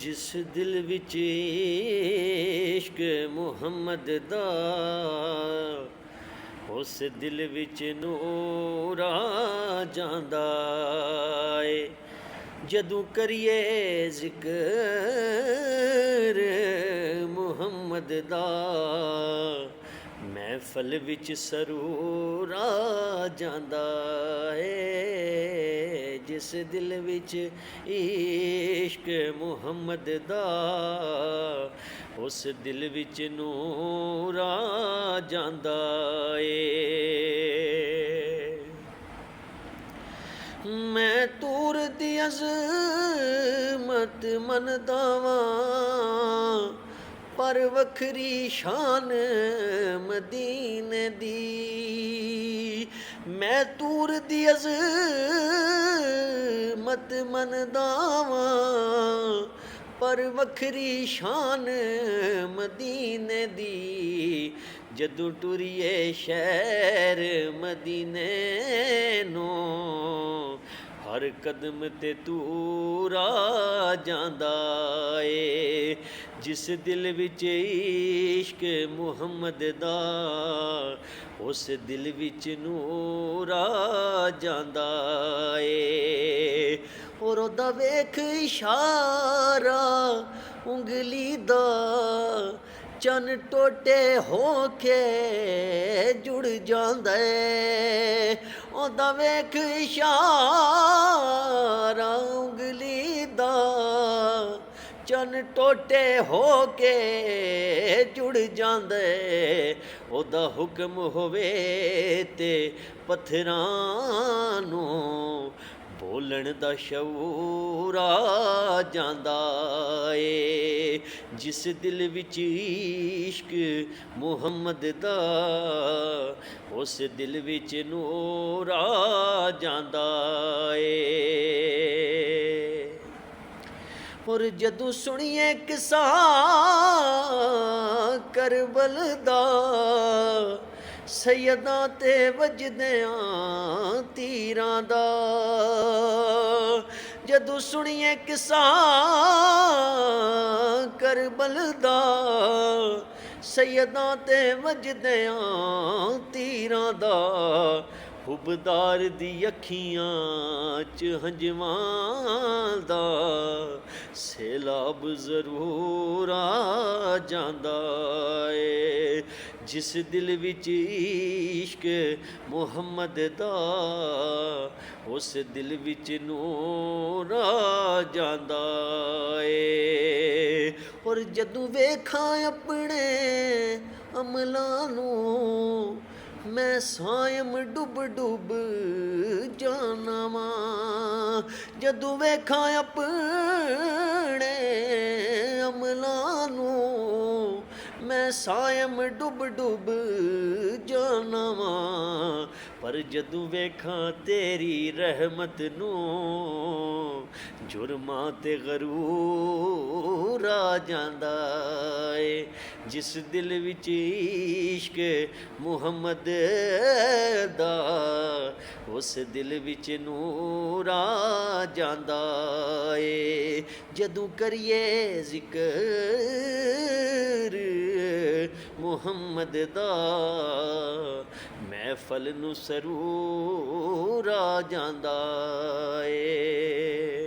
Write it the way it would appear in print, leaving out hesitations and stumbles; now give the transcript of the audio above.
जिस दिल विच इश्क मुहम्मद दा उस दिल विच नूर आ जांदा ए। जदों करिए जिक्र मुहम्मद दा महफल विच सरूर आ जांदा ए। जिस दिल विच इश्क मुहम्मद दा उस दिल विच नूर आ जांदा ए। मैं तूर दी अज़मत मनदा वां पर वखरी शान मदीने दी। मैं तूर दी अज़मत मनदा वां पर वखरी शान मदीने दी। जदों टुरिए शहर मदीने नूं हर कदम ते तूर आ जांदा ए। जिस दिल विच इश्क मुहम्मद दा उस दिल विच नूर आ जांदा ए। और ओदा वेख इशारा उंगली दा चन टोटे होके जुड़ जांदा ए। ओदा वेख इशारा उंगली दा चन टोटे होके जुड़ जांदा ए। ओदा हुक्म होवे ते पत्थरां नूं बोलण दा शऊर आ जांदा ए। जिस दिल विच इश्क मुहम्मद दा उस दिल विच नूर आ जांदा ए। और जदों सुनिए किस्सा करबल दा सैयदां ते वजदियां तीरां दा। जदों सुनिए किस्सा करबल दा सैयदां ते वजदियां तीरां दा। हुबदार दी अखियां च हंजवां दा सैलाब जरूर आ जांदा ए। जिस दिल विच इश्क मुहम्मद दा उस दिल विच नूर आ जांदा ए। और जदों वेखां अपने अमलां नूं मैं सायम डुब डुब जाना वां। जदों वेखां अपने अमलां नूं मैं सायम डुब डुब जाना वां। पर जदों वेखां तेरी रहमत नूं जुर्मां ते गरूर आ जांदा ए। जिस दिल विच इश्क मुहम्मद दा उस दिल विच नूर आ जांदा ए। जदों करिए जिक्र मुहम्मद दा महफल नूं सरूर आ जांदा ए।